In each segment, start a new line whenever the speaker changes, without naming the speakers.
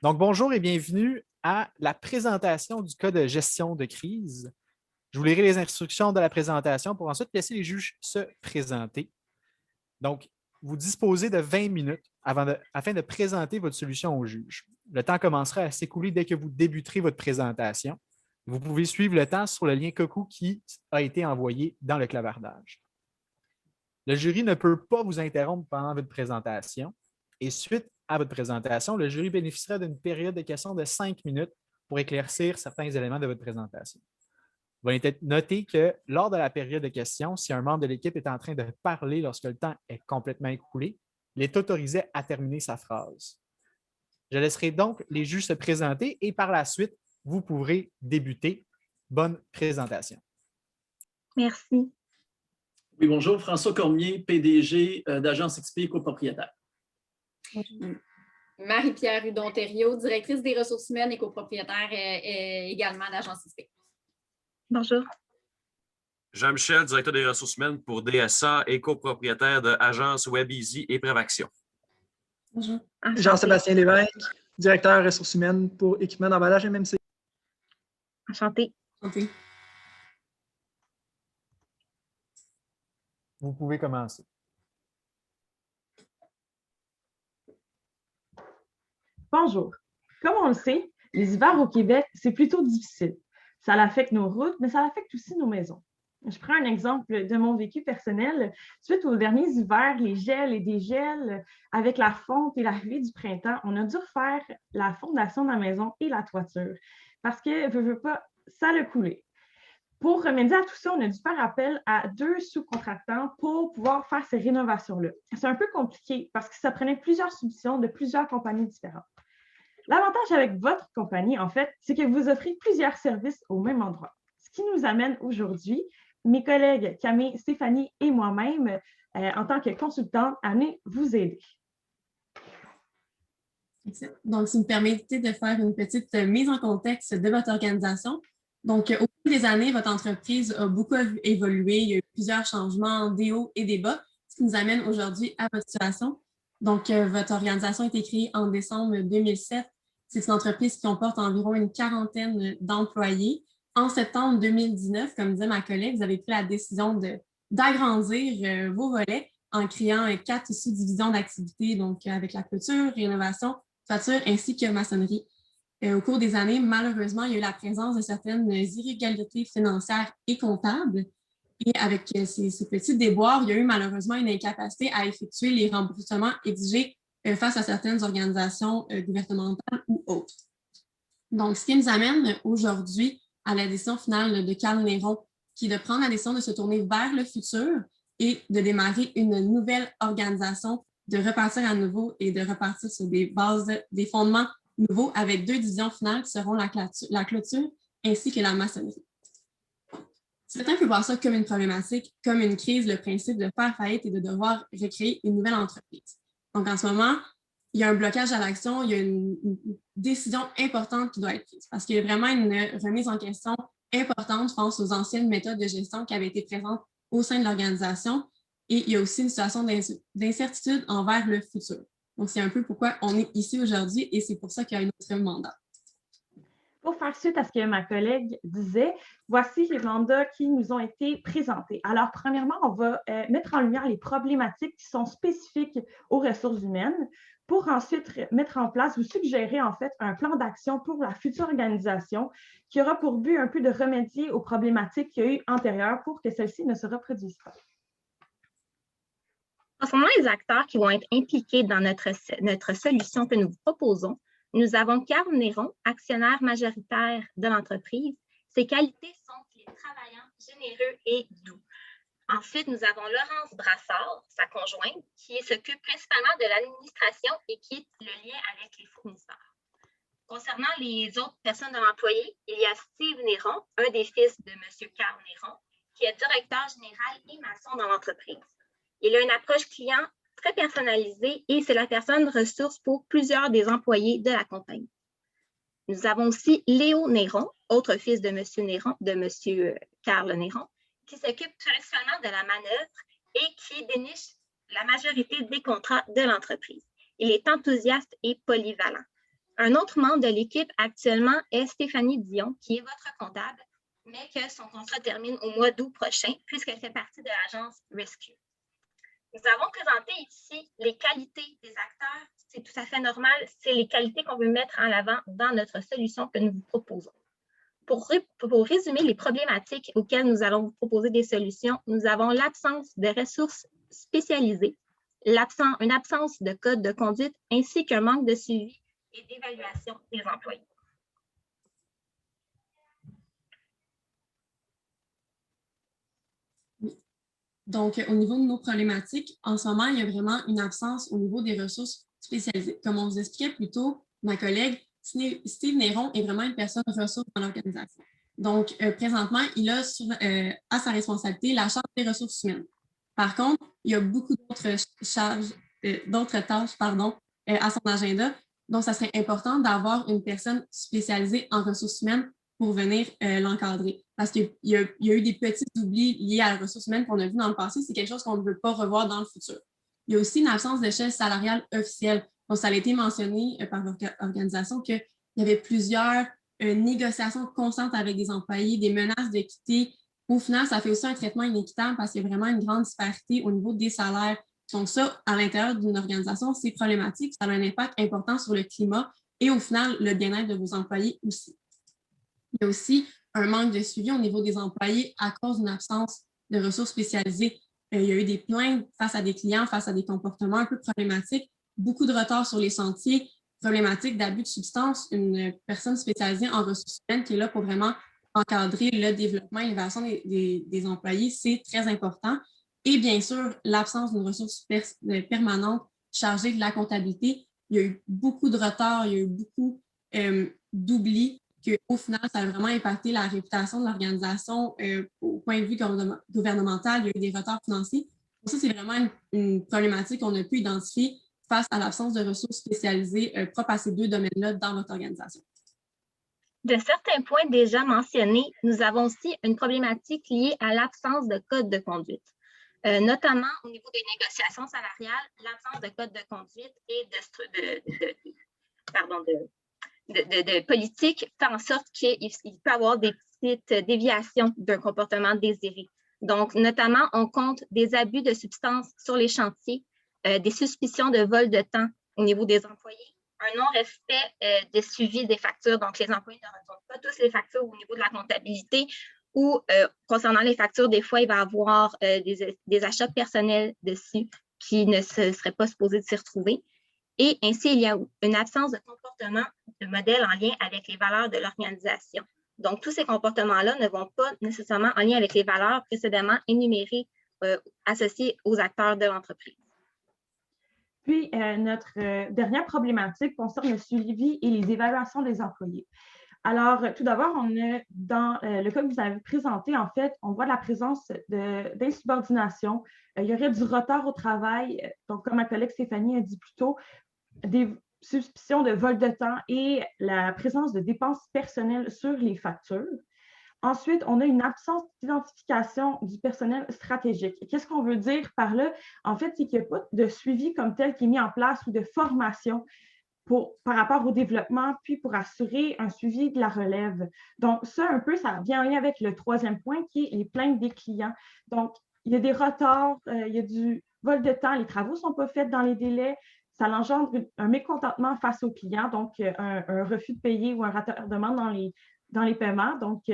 Donc, bonjour et bienvenue à la présentation du cas de gestion de crise. Je vous lirai les instructions de la présentation pour ensuite laisser les juges se présenter. Donc, vous disposez de 20 minutes afin de présenter votre solution au juge. Le temps commencera à s'écouler dès que vous débuterez votre présentation. Vous pouvez suivre le temps sur le lien Cocou qui a été envoyé dans le clavardage. Le jury ne peut pas vous interrompre pendant votre présentation. Et suite à votre présentation, le jury bénéficiera d'une période de questions de 5 minutes pour éclaircir certains éléments de votre présentation. Il va être noté que lors de la période de questions, si un membre de l'équipe est en train de parler lorsque le temps est complètement écoulé, il est autorisé à terminer sa phrase. Je laisserai donc les juges se présenter et par la suite, vous pourrez débuter. Bonne présentation.
Merci.
Oui, bonjour, François Cormier, PDG d'Agence XP copropriétaire.
Marie-Pierre Hudon-Thériault, directrice des ressources humaines et copropriétaire également d'Agence XP.
Bonjour.
Jean-Michel, directeur des ressources humaines pour DSA et copropriétaire de Agence WebEasy et Prévaction.
Bonjour.
Jean-Sébastien Lévesque, directeur ressources humaines pour équipement d'emballage MMC.
Enchantée.
Santé.
Vous pouvez commencer.
Bonjour. Comme on le sait, les hivers au Québec, c'est plutôt difficile. Ça affecte nos routes, mais ça affecte aussi nos maisons. Je prends un exemple de mon vécu personnel. Suite aux derniers hivers, les gels et dégels, avec la fonte et l'arrivée du printemps, on a dû refaire la fondation de la maison et la toiture parce que, veux pas, ça a coulé. Pour remédier à tout ça, on a dû faire appel à 2 sous-contractants pour pouvoir faire ces rénovations-là. C'est un peu compliqué parce que ça prenait plusieurs subventions de plusieurs compagnies différentes. L'avantage avec votre compagnie, en fait, c'est que vous offrez plusieurs services au même endroit. Ce qui nous amène aujourd'hui, mes collègues Camille, Stéphanie et moi-même, en tant que consultante, à vous aider.
Donc, si vous me permettez de faire une petite mise en contexte de votre organisation. Donc, au cours des années, votre entreprise a beaucoup évolué. Il y a eu plusieurs changements, des hauts et des bas, ce qui nous amène aujourd'hui à votre situation. Donc, votre organisation a été créée en décembre 2007. C'est une entreprise qui comporte environ une quarantaine d'employés. En septembre 2019, comme disait ma collègue, vous avez pris la décision d'agrandir vos volets en créant 4 sous-divisions d'activités, donc avec la clôture, rénovation, toiture ainsi que maçonnerie. Au cours des années, malheureusement, il y a eu la présence de certaines irrégularités financières et comptables. Et avec ces petits déboires, il y a eu malheureusement une incapacité à effectuer les remboursements exigés face à certaines organisations gouvernementales ou autres. Donc, ce qui nous amène aujourd'hui à la décision finale de Carl Néron, qui est de prendre la décision de se tourner vers le futur et de démarrer une nouvelle organisation, de repartir à nouveau et de repartir sur des bases, des fondements nouveaux avec 2 divisions finales qui seront la clôture ainsi que la maçonnerie. Certains peuvent voir ça comme une problématique, comme une crise, le principe de faire faillite et de devoir recréer une nouvelle entreprise. Donc, en ce moment, il y a un blocage à l'action, il y a une décision importante qui doit être prise parce qu'il y a vraiment une remise en question importante face aux anciennes méthodes de gestion qui avaient été présentes au sein de l'organisation et il y a aussi une situation d'incertitude envers le futur. Donc, c'est un peu pourquoi on est ici aujourd'hui et c'est pour ça qu'il y a notre mandat.
Pour faire suite à ce que ma collègue disait, voici les mandats qui nous ont été présentés. Alors, premièrement, on va mettre en lumière les problématiques qui sont spécifiques aux ressources humaines pour ensuite mettre en place ou suggérer en fait un plan d'action pour la future organisation qui aura pour but un peu de remédier aux problématiques qu'il y a eu antérieures pour que celles-ci ne se reproduisent pas.
Concernant les acteurs qui vont être impliqués dans notre solution que nous vous proposons, nous avons Carl Néron, actionnaire majoritaire de l'entreprise. Ses qualités sont qu'il est travaillant, généreux et doux. Ensuite, nous avons Laurence Brassard, sa conjointe, qui s'occupe principalement de l'administration et qui est le lien avec les fournisseurs. Concernant les autres personnes de l'employé, il y a Steve Néron, un des fils de M. Carl Néron, qui est directeur général et maçon dans l'entreprise. Il a une approche client très personnalisée et c'est la personne ressource pour plusieurs des employés de la compagnie. Nous avons aussi Léo Néron, autre fils de M. Néron, de M. Carl Néron, qui s'occupe principalement de la manœuvre et qui déniche la majorité des contrats de l'entreprise. Il est enthousiaste et polyvalent. Un autre membre de l'équipe actuellement est Stéphanie Dion, qui est votre comptable, mais que son contrat termine au mois d'août prochain, puisqu'elle fait partie de l'agence Rescue. Nous avons présenté ici les qualités des acteurs. C'est tout à fait normal. C'est les qualités qu'on veut mettre en avant dans notre solution que nous vous proposons. Pour résumer les problématiques auxquelles nous allons vous proposer des solutions, nous avons l'absence de ressources spécialisées, une absence de code de conduite ainsi qu'un manque de suivi et d'évaluation des employés.
Donc, au niveau de nos problématiques, en ce moment, il y a vraiment une absence au niveau des ressources spécialisées. Comme on vous expliquait plus tôt, ma collègue Steve Néron est vraiment une personne ressource dans l'organisation. Donc, présentement, il a à sa responsabilité la charge des ressources humaines. Par contre, il y a beaucoup d'autres tâches à son agenda. Donc, ça serait important d'avoir une personne spécialisée en ressources humaines pour venir l'encadrer. Parce qu'il y a eu des petits oublis liés à la ressource humaine qu'on a vu dans le passé. C'est quelque chose qu'on ne veut pas revoir dans le futur. Il y a aussi une absence d'échelle salariale officielle. Donc, ça a été mentionné par l'organisation qu'il y avait plusieurs négociations constantes avec des employés, des menaces de quitter. Au final, ça fait aussi un traitement inéquitable parce qu'il y a vraiment une grande disparité au niveau des salaires. Donc ça, à l'intérieur d'une organisation, c'est problématique. Ça a un impact important sur le climat et au final, le bien-être de vos employés aussi. Il y a aussi un manque de suivi au niveau des employés à cause d'une absence de ressources spécialisées. Il y a eu des plaintes face à des clients, face à des comportements un peu problématiques, beaucoup de retard sur les sentiers, problématiques d'abus de substances, une personne spécialisée en ressources humaines qui est là pour vraiment encadrer le développement et l'évaluation des employés, c'est très important. Et bien sûr, l'absence d'une ressource permanente chargée de la comptabilité. Il y a eu beaucoup de retard, il y a eu beaucoup d'oublis qu'au final, ça a vraiment impacté la réputation de l'organisation au point de vue gouvernemental. Il y a eu des retards financiers. Donc ça, c'est vraiment une problématique qu'on a pu identifier face à l'absence de ressources spécialisées propres à ces deux domaines-là dans votre organisation.
De certains points déjà mentionnés, nous avons aussi une problématique liée à l'absence de code de conduite, notamment au niveau des négociations salariales, l'absence de code de conduite et de politique fait en sorte qu'il peut y avoir des petites déviations d'un comportement désiré. Donc, notamment, on compte des abus de substances sur les chantiers, des suspicions de vol de temps au niveau des employés, un non-respect des suivis des factures. Donc, les employés ne retournent pas tous les factures au niveau de la comptabilité ou, concernant les factures, des fois, il va y avoir des achats personnels dessus qui ne seraient pas supposés s'y retrouver. Et ainsi, il y a une absence de comportement de modèle en lien avec les valeurs de l'organisation. Donc, tous ces comportements-là ne vont pas nécessairement en lien avec les valeurs précédemment énumérées associées aux acteurs de l'entreprise.
Puis, notre dernière problématique concerne le suivi et les évaluations des employés. Alors, tout d'abord, on a dans le cas que vous avez présenté, en fait, on voit la présence d'insubordination. Il y aurait du retard au travail. Donc, comme ma collègue Stéphanie a dit plus tôt, des suspicions de vol de temps et la présence de dépenses personnelles sur les factures. Ensuite, on a une absence d'identification du personnel stratégique. Qu'est-ce qu'on veut dire par là? En fait, c'est qu'il n'y a pas de suivi comme tel qui est mis en place ou de formation par rapport au développement, puis pour assurer un suivi de la relève. Donc, ça, un peu, ça vient en lien avec le troisième point qui est les plaintes des clients. Donc, il y a des retards, il y a du vol de temps, les travaux ne sont pas faits dans les délais, ça engendre un mécontentement face aux clients, donc un refus de payer ou un retardement dans les paiements. Donc,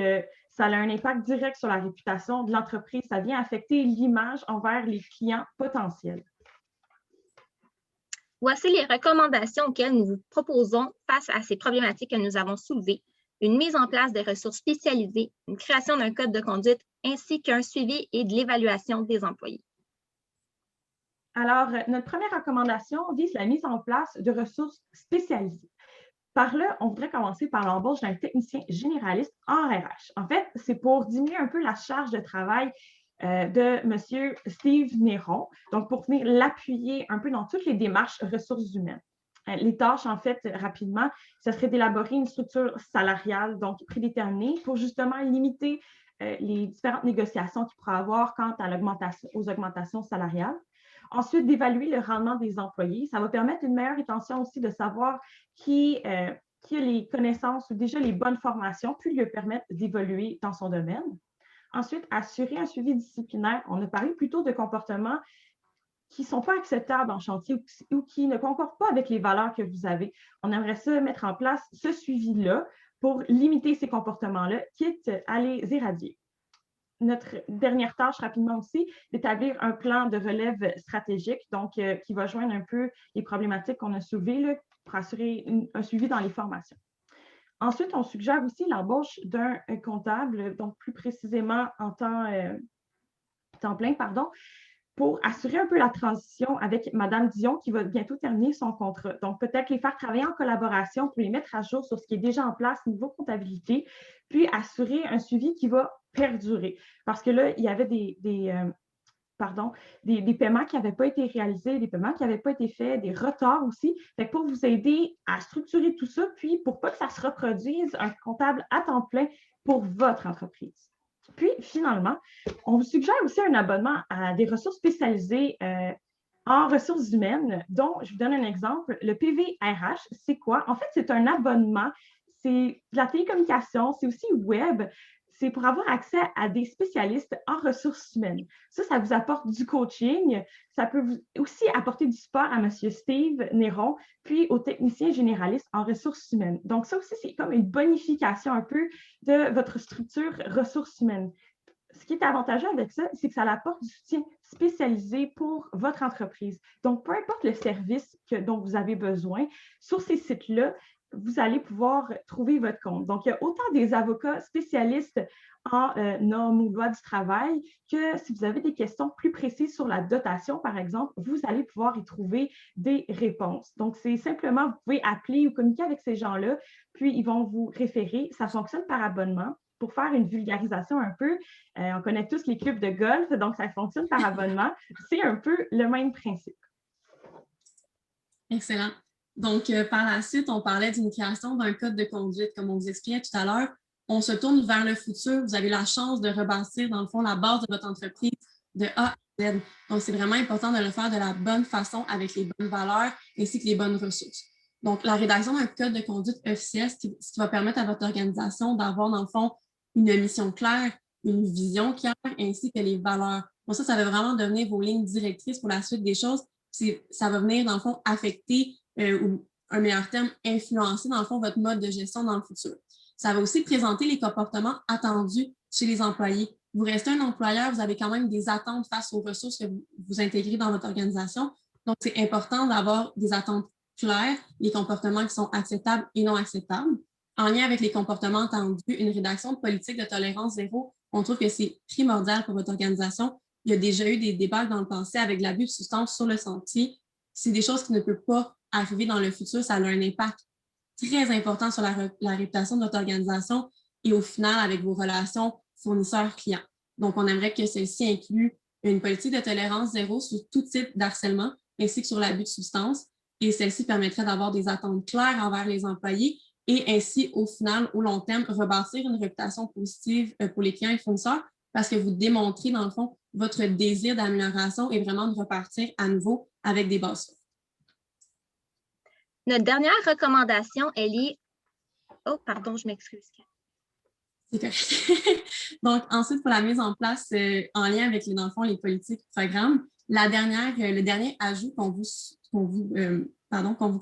ça a un impact direct sur la réputation de l'entreprise. Ça vient affecter l'image envers les clients potentiels.
Voici les recommandations auxquelles nous vous proposons face à ces problématiques que nous avons soulevées. Une mise en place des ressources spécialisées, une création d'un code de conduite, ainsi qu'un suivi et de l'évaluation des employés.
Alors, notre première recommandation vise la mise en place de ressources spécialisées. Par là, on voudrait commencer par l'embauche d'un technicien généraliste en RH. En fait, c'est pour diminuer un peu la charge de travail de M. Steve Néron, donc pour venir l'appuyer un peu dans toutes les démarches ressources humaines. Les tâches, en fait, rapidement, ce serait d'élaborer une structure salariale, donc prédéterminée, pour justement limiter les différentes négociations qu'il pourrait avoir quant à aux augmentations salariales. Ensuite, d'évaluer le rendement des employés. Ça va permettre une meilleure rétention aussi de savoir qui a les connaissances ou déjà les bonnes formations, puis lui permettre d'évoluer dans son domaine. Ensuite, assurer un suivi disciplinaire. On a parlé plutôt de comportements qui ne sont pas acceptables en chantier ou qui ne concordent pas avec les valeurs que vous avez. On aimerait ça mettre en place ce suivi-là pour limiter ces comportements-là, quitte à les éradier. Notre dernière tâche, rapidement aussi, d'établir un plan de relève stratégique, donc qui va joindre un peu les problématiques qu'on a soulevées là, pour assurer un suivi dans les formations. Ensuite, on suggère aussi l'embauche d'un comptable, donc plus précisément en temps plein, pour assurer un peu la transition avec Mme Dion qui va bientôt terminer son contrat. Donc, peut-être les faire travailler en collaboration pour les mettre à jour sur ce qui est déjà en place niveau comptabilité, puis assurer un suivi qui va perdurer. Parce que là, il y avait des paiements qui n'avaient pas été réalisés, des paiements qui n'avaient pas été faits, des retards aussi. Fait que pour vous aider à structurer tout ça, puis pour pas que ça se reproduise, un comptable à temps plein pour votre entreprise. Puis, finalement, on vous suggère aussi un abonnement à des ressources spécialisées en ressources humaines, dont je vous donne un exemple. Le PVRH, c'est quoi? En fait, c'est un abonnement, c'est de la télécommunication, c'est aussi web. C'est pour avoir accès à des spécialistes en ressources humaines. Ça vous apporte du coaching. Ça peut aussi apporter du support à M. Steve Néron, puis aux techniciens généralistes en ressources humaines. Donc, ça aussi, c'est comme une bonification un peu de votre structure ressources humaines. Ce qui est avantageux avec ça, c'est que ça apporte du soutien spécialisé pour votre entreprise. Donc, peu importe le service dont vous avez besoin, sur ces sites-là, vous allez pouvoir trouver votre compte. Donc, il y a autant des avocats spécialistes en normes ou lois du travail que si vous avez des questions plus précises sur la dotation, par exemple, vous allez pouvoir y trouver des réponses. Donc, c'est simplement, vous pouvez appeler ou communiquer avec ces gens-là, puis ils vont vous référer. Ça fonctionne par abonnement. Pour faire une vulgarisation un peu, on connaît tous les clubs de golf, donc ça fonctionne par abonnement. C'est un peu le même principe.
Excellent. Donc, par la suite, on parlait d'une création d'un code de conduite, comme on vous expliquait tout à l'heure. On se tourne vers le futur. Vous avez la chance de rebâtir, dans le fond, la base de votre entreprise de A à Z. Donc, c'est vraiment important de le faire de la bonne façon, avec les bonnes valeurs ainsi que les bonnes ressources. Donc, la rédaction d'un code de conduite officiel, ce qui va permettre à votre organisation d'avoir, dans le fond, une mission claire, une vision claire, ainsi que les valeurs. Bon, ça va vraiment devenir vos lignes directrices pour la suite des choses. Ça va venir, dans le fond, affecter ou un meilleur terme, influencer, dans le fond, votre mode de gestion dans le futur. Ça va aussi présenter les comportements attendus chez les employés. Vous restez un employeur, vous avez quand même des attentes face aux ressources que vous intégrez dans votre organisation. Donc, c'est important d'avoir des attentes claires, les comportements qui sont acceptables et non acceptables. En lien avec les comportements attendus, une rédaction de politique de tolérance zéro, on trouve que c'est primordial pour votre organisation. Il y a déjà eu des débats dans le passé avec l'abus de substances sur le sentier. C'est des choses qui ne peuvent pas arriver dans le futur. Ça a un impact très important sur la réputation de votre organisation et au final, avec vos relations fournisseurs-clients. Donc, on aimerait que celle-ci inclue une politique de tolérance zéro sur tout type d'harcèlement ainsi que sur l'abus de substances. Et celle-ci permettrait d'avoir des attentes claires envers les employés et ainsi, au final, au long terme, rebâtir une réputation positive pour les clients et fournisseurs parce que vous démontrez, dans le fond, votre désir d'amélioration et vraiment de repartir à nouveau avec des bases.
Notre dernière recommandation, elle est... Oh, pardon, je m'excuse.
C'est correct. Donc, ensuite, pour la mise en place en lien avec, dans le fond, les politiques programmes, le dernier ajout qu'on vous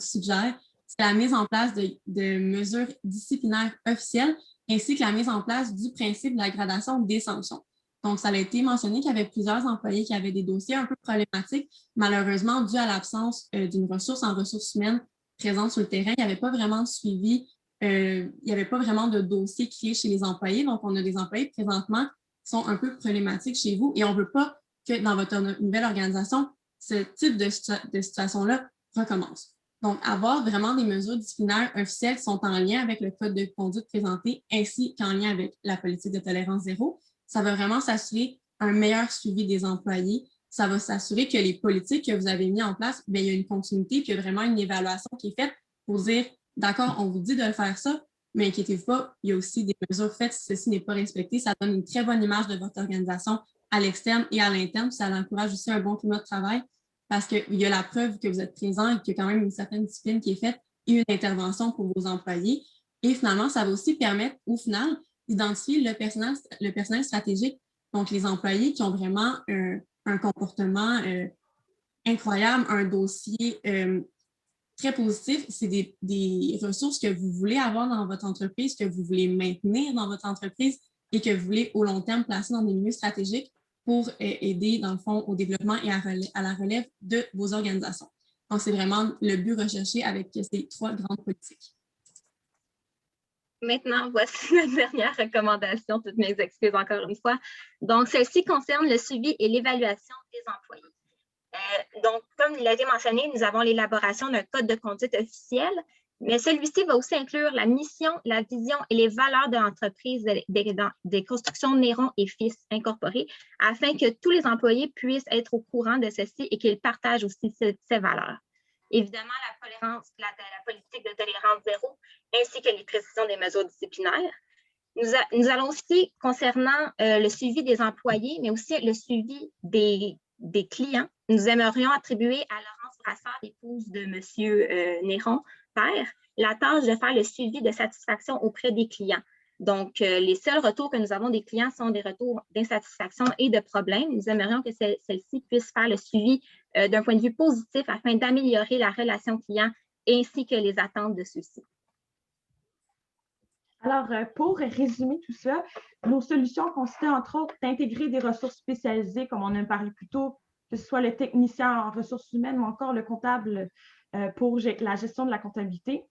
suggère, c'est la mise en place de mesures disciplinaires officielles ainsi que la mise en place du principe de la gradation des sanctions. Donc, ça a été mentionné qu'il y avait plusieurs employés qui avaient des dossiers un peu problématiques, malheureusement, dû à l'absence d'une ressource en ressources humaines présente sur le terrain. Il n'y avait pas vraiment de suivi, il n'y avait pas vraiment de dossier créé chez les employés. Donc, on a des employés présentement qui sont un peu problématiques chez vous et on ne veut pas que dans votre nouvelle organisation, ce type de situation-là recommence. Donc, avoir vraiment des mesures disciplinaires officielles qui sont en lien avec le code de conduite présenté ainsi qu'en lien avec la politique de tolérance zéro, ça va vraiment s'assurer un meilleur suivi des employés. Ça va s'assurer que les politiques que vous avez mises en place, bien, il y a une continuité, puis il y a vraiment une évaluation qui est faite pour dire, d'accord, on vous dit de le faire ça, mais inquiétez-vous pas, il y a aussi des mesures faites si ceci n'est pas respecté. Ça donne une très bonne image de votre organisation à l'externe et à l'interne. Ça encourage aussi un bon climat de travail. parce qu'il y a la preuve que vous êtes présent et qu'il y a quand même une certaine discipline qui est faite et une intervention pour vos employés. Et finalement, ça va aussi permettre, au final, d'identifier le personnel stratégique, donc les employés qui ont vraiment un comportement incroyable, un dossier très positif. C'est des ressources que vous voulez avoir dans votre entreprise, que vous voulez maintenir dans votre entreprise et que vous voulez au long terme placer dans des milieux stratégiques pour aider, dans le fond, au développement et à la relève de vos organisations. Donc, c'est vraiment le but recherché avec ces 3 grandes politiques.
Maintenant, voici la dernière recommandation, toutes mes excuses encore une fois. Donc, celle-ci concerne le suivi et l'évaluation des employés. Donc, comme il a été mentionné, nous avons l'élaboration d'un code de conduite officiel, mais celui-ci va aussi inclure la mission, la vision et les valeurs de l'entreprise des constructions Néron et Fils incorporées, afin que tous les employés puissent être au courant de ceci et qu'ils partagent aussi ces valeurs. Évidemment, la politique de tolérance zéro, ainsi que les précisions des mesures disciplinaires. Nous allons aussi, concernant le suivi des employés, mais aussi le suivi des clients, nous aimerions attribuer à Laurence Brassard, épouse de M. Néron, père, la tâche de faire le suivi de satisfaction auprès des clients. Donc, les seuls retours que nous avons des clients sont des retours d'insatisfaction et de problèmes. Nous aimerions que celle-ci puisse faire le suivi d'un point de vue positif afin d'améliorer la relation client ainsi que les attentes de ceux-ci.
Alors, pour résumer tout ça, nos solutions consistaient entre autres d'intégrer des ressources spécialisées, comme on en a parlé plus tôt, que ce soit le technicien en ressources humaines ou encore le comptable pour la gestion de la comptabilité.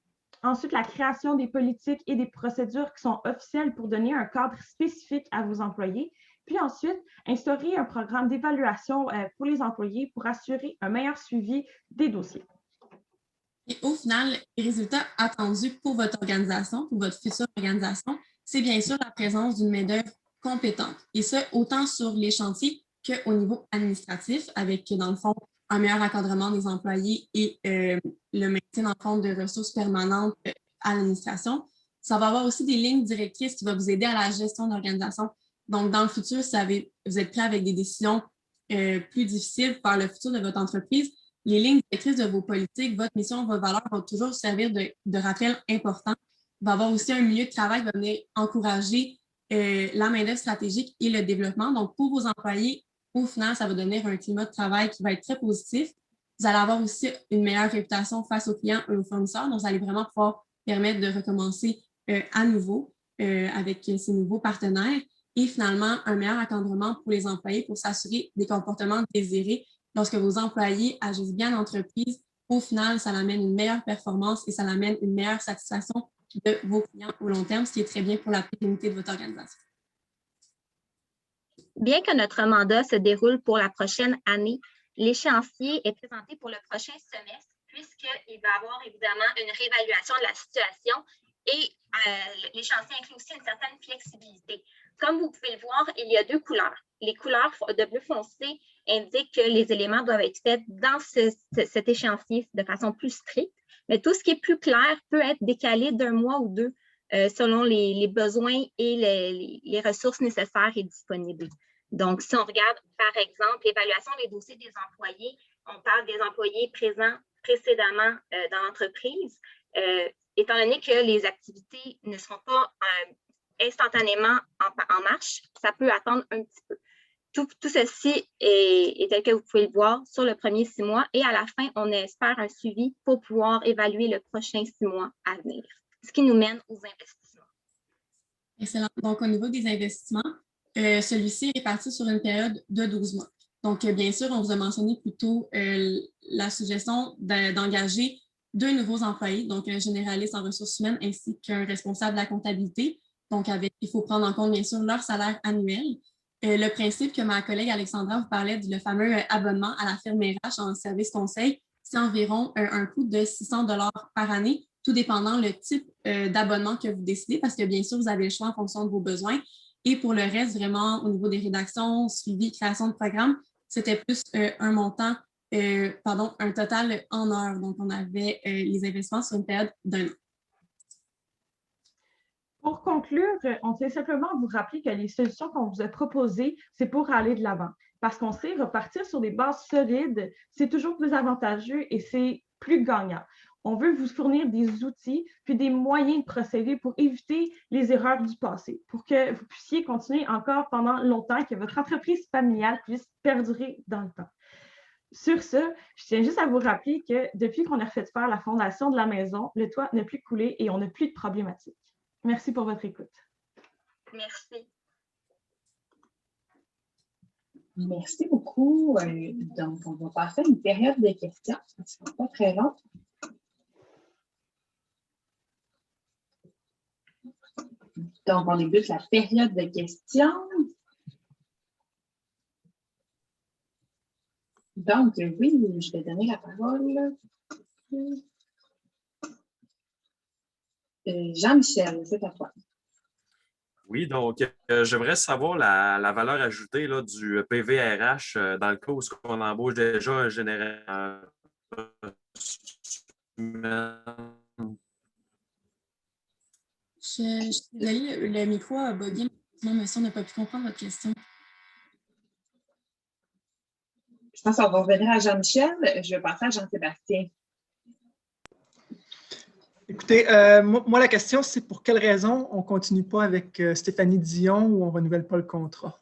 Ensuite, la création des politiques et des procédures qui sont officielles pour donner un cadre spécifique à vos employés. Puis ensuite, instaurer un programme d'évaluation pour les employés pour assurer un meilleur suivi des dossiers.
Et au final, les résultats attendus pour votre organisation, pour votre future organisation, c'est bien sûr la présence d'une main-d'œuvre compétente. Et ça, autant sur les chantiers qu'au niveau administratif, avec, dans le fond, un meilleur encadrement des employés et le maintien, dans le fond, de ressources permanentes à l'administration. Ça va avoir aussi des lignes directrices qui vont vous aider à la gestion d'organisation. Donc, dans le futur, si vous êtes prêt avec des décisions plus difficiles par le futur de votre entreprise, les lignes directrices de vos politiques, votre mission, vos valeurs vont toujours servir de rappel important. Il va y avoir aussi un milieu de travail qui va venir encourager la main-d'œuvre stratégique et le développement. Donc, pour vos employés, au final, ça va donner un climat de travail qui va être très positif. Vous allez avoir aussi une meilleure réputation face aux clients et aux fournisseurs. Donc, vous allez vraiment pouvoir permettre de recommencer à nouveau avec ces nouveaux partenaires. Et finalement, un meilleur encadrement pour les employés pour s'assurer des comportements désirés. Lorsque vos employés agissent bien en entreprise, au final, ça amène une meilleure performance et ça amène une meilleure satisfaction de vos clients au long terme, ce qui est très bien pour la pérennité de votre organisation.
Bien que notre mandat se déroule pour la prochaine année, l'échéancier est présenté pour le prochain semestre puisqu'il va y avoir évidemment une réévaluation de la situation et l'échéancier inclut aussi une certaine flexibilité. Comme vous pouvez le voir, il y a 2 couleurs. Les couleurs de bleu foncé indiquent que les éléments doivent être faits dans cet échéancier de façon plus stricte, mais tout ce qui est plus clair peut être décalé d'1 mois ou 2 selon les besoins et les ressources nécessaires et disponibles. Donc, si on regarde, par exemple, l'évaluation des dossiers des employés, on parle des employés présents précédemment dans l'entreprise, étant donné que les activités ne seront pas instantanément en marche, ça peut attendre un petit peu. Tout ceci est tel que vous pouvez le voir sur le premier 6 mois et à la fin, on espère un suivi pour pouvoir évaluer le prochain 6 mois à venir, ce qui nous mène aux investissements.
Excellent. Donc, au niveau des investissements, celui-ci est réparti sur une période de 12 mois. Donc, bien sûr, on vous a mentionné plus tôt la suggestion d'engager 2 nouveaux employés, donc un généraliste en ressources humaines ainsi qu'un responsable de la comptabilité. Donc, il faut prendre en compte, bien sûr, leur salaire annuel. Le principe que ma collègue Alexandra vous parlait du fameux abonnement à la firme RH en service conseil, c'est environ un coût de 600 $ par année, tout dépendant le type d'abonnement que vous décidez, parce que bien sûr, vous avez le choix en fonction de vos besoins. Et pour le reste, vraiment, au niveau des rédactions, suivi, création de programmes, c'était plus un total en heures. Donc, on avait les investissements sur une période d'1 an.
Pour conclure, on tient simplement à vous rappeler que les solutions qu'on vous a proposées, c'est pour aller de l'avant. parce qu'on sait repartir sur des bases solides, c'est toujours plus avantageux et c'est plus gagnant. On veut vous fournir des outils puis des moyens de procéder pour éviter les erreurs du passé, pour que vous puissiez continuer encore pendant longtemps, que votre entreprise familiale puisse perdurer dans le temps. Sur ce, je tiens juste à vous rappeler que depuis qu'on a refait faire la fondation de la maison, le toit n'a plus coulé et on n'a plus de problématique. Merci pour votre écoute.
Merci.
Merci beaucoup. Donc, on va passer à une période de questions. Ça ne sera pas très long. Donc, on débute la période de questions. Donc, oui, je vais donner la parole. Jean-Michel, c'est à toi.
Oui, donc j'aimerais savoir la valeur ajoutée là, du PVRH dans le cas où on embauche déjà un général.
Je suis désolée, le micro a bugué, mais monsieur, on n'a pas pu comprendre votre question.
Je pense qu'on va revenir à Jean-Michel. Je vais passer à Jean-Sébastien.
Écoutez, moi, la question, c'est pour quelle raison on ne continue pas avec Stéphanie Dion ou on ne renouvelle pas le contrat?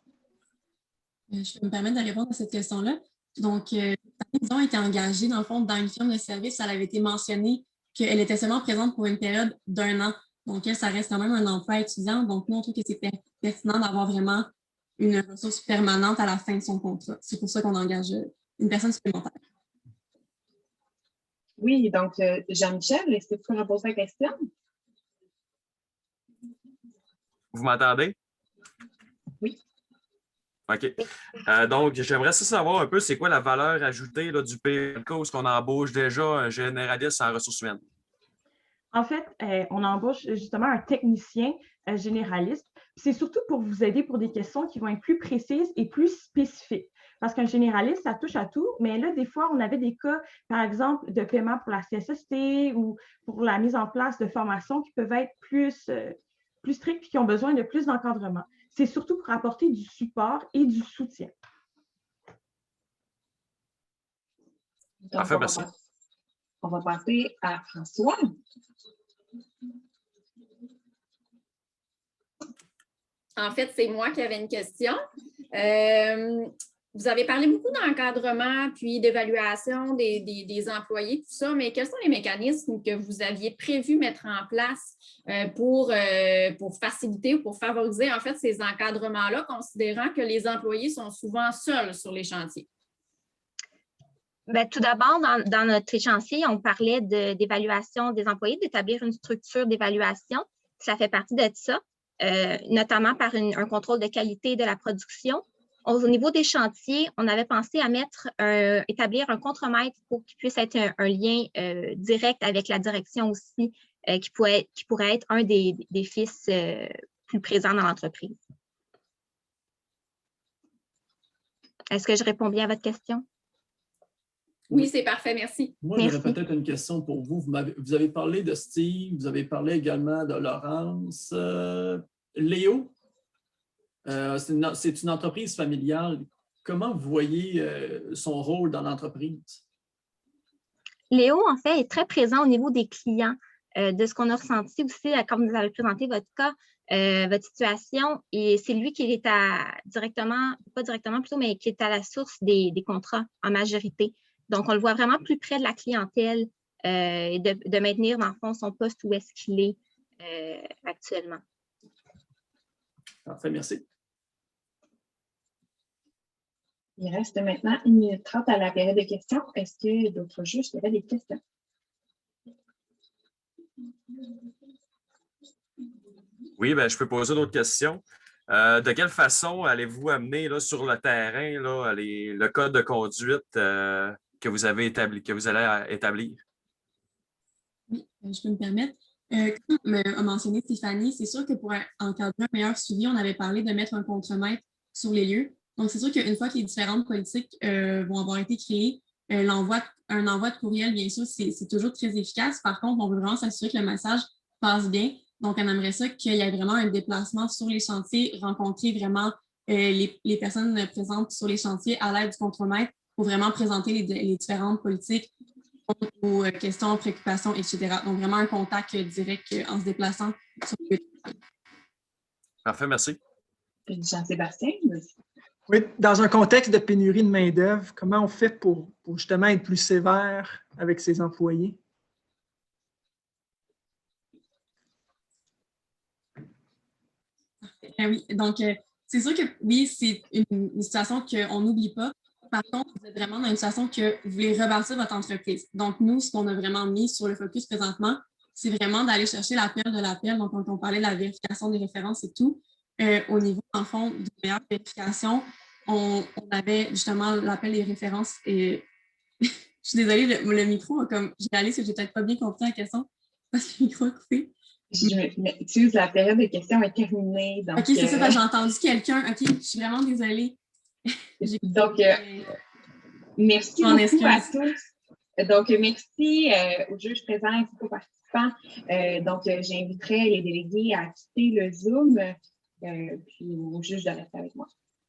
Je peux me permettre de répondre à cette question-là. Donc, Stéphanie Dion a été engagée, dans le fond, dans une firme de service. Elle avait été mentionné qu'elle était seulement présente pour une période d'1 an. Donc, elle, ça reste quand même un emploi étudiant. Donc, nous, on trouve que c'est pertinent d'avoir vraiment une ressource permanente à la fin de son contrat. C'est pour ça qu'on engage une personne supplémentaire.
Oui, donc, Jean-Michel, est-ce que tu peux reposer la question?
Vous m'entendez?
Oui.
OK. Donc, j'aimerais savoir un peu, c'est quoi la valeur ajoutée là, du PLK où on embauche déjà un généraliste en ressources humaines?
En fait, on embauche justement un technicien généraliste. C'est surtout pour vous aider pour des questions qui vont être plus précises et plus spécifiques. Parce qu'un généraliste, ça touche à tout, mais là, des fois, on avait des cas, par exemple, de paiement pour la CSST ou pour la mise en place de formations qui peuvent être plus strictes et qui ont besoin de plus d'encadrement. C'est surtout pour apporter du support et du soutien.
Donc,
Parfait, merci.
On va passer à François.
En fait, c'est moi qui avais une question. Vous avez parlé beaucoup d'encadrement puis d'évaluation des employés, tout ça, mais quels sont les mécanismes que vous aviez prévu mettre en place pour faciliter ou pour favoriser en fait ces encadrements-là, considérant que les employés sont souvent seuls sur les chantiers?
Bien, tout d'abord, dans notre échéancier, on parlait d'évaluation des employés, d'établir une structure d'évaluation. Ça fait partie de ça, notamment par un contrôle de qualité de la production. Au niveau des chantiers, on avait pensé à établir un contremaître pour qu'il puisse être un lien direct avec la direction aussi, qui pourrait être un des fils plus présents dans l'entreprise. Est-ce que je réponds bien à votre question?
Oui, c'est parfait, merci.
Moi, j'aurais peut-être une question pour vous. Vous avez parlé de Steve, vous avez parlé également de Laurence. Léo, c'est une entreprise familiale. Comment vous voyez son rôle dans l'entreprise?
Léo, en fait, est très présent au niveau des clients. De ce qu'on a ressenti aussi quand vous avez présenté votre cas, votre situation, et c'est lui qui est pas directement plutôt, mais qui est à la source des contrats en majorité. Donc, on le voit vraiment plus près de la clientèle et de maintenir, dans le fond, son poste où est-ce qu'il est actuellement.
Parfait, merci.
Il reste maintenant 1 minute 30 à la période de questions. Est-ce que d'autres juges avaient des questions?
Oui, ben, je peux poser d'autres questions. De quelle façon allez-vous amener là, sur le terrain là, le code de conduite que vous allez établir?
Oui, je peux me permettre. Comme a mentionné Stéphanie, c'est sûr que pour encadrer un meilleur suivi, on avait parlé de mettre un contremaître sur les lieux. Donc, c'est sûr qu'une fois que les différentes politiques vont avoir été créées, un envoi de courriel, bien sûr, c'est toujours très efficace. Par contre, on veut vraiment s'assurer que le message passe bien. Donc, on aimerait ça qu'il y ait vraiment un déplacement sur les chantiers, rencontrer vraiment les personnes présentes sur les chantiers à l'aide du contremaître pour vraiment présenter les différentes politiques aux questions, préoccupations, etc. Donc, vraiment un contact direct en se déplaçant sur le lieu de travail.
Parfait, merci.
Jean-Sébastien?
Oui, dans un contexte de pénurie de main-d'œuvre, comment on fait pour justement être plus sévère avec ses employés?
Oui, donc c'est sûr que oui, c'est une situation qu'on n'oublie pas. Par contre, vous êtes vraiment dans une situation que vous voulez rebâtir votre entreprise. Donc, nous, ce qu'on a vraiment mis sur le focus présentement, c'est vraiment d'aller chercher l'appel de l'appel. Donc, quand on parlait de la vérification des références et tout, au niveau, en fond, de meilleure vérification, on avait justement l'appel des références et je suis désolée, le micro, comme je réalise que j'ai peut-être pas bien compris la question parce que le micro a coupé.
Excuse, la période de questions est terminée. Donc,
OK, c'est ça, j'ai entendu quelqu'un. OK, je suis vraiment désolée.
Donc, merci beaucoup à tous. Donc, merci aux juges présents et aux participants. Donc, j'inviterai les délégués à quitter le Zoom puis aux juges de rester avec moi.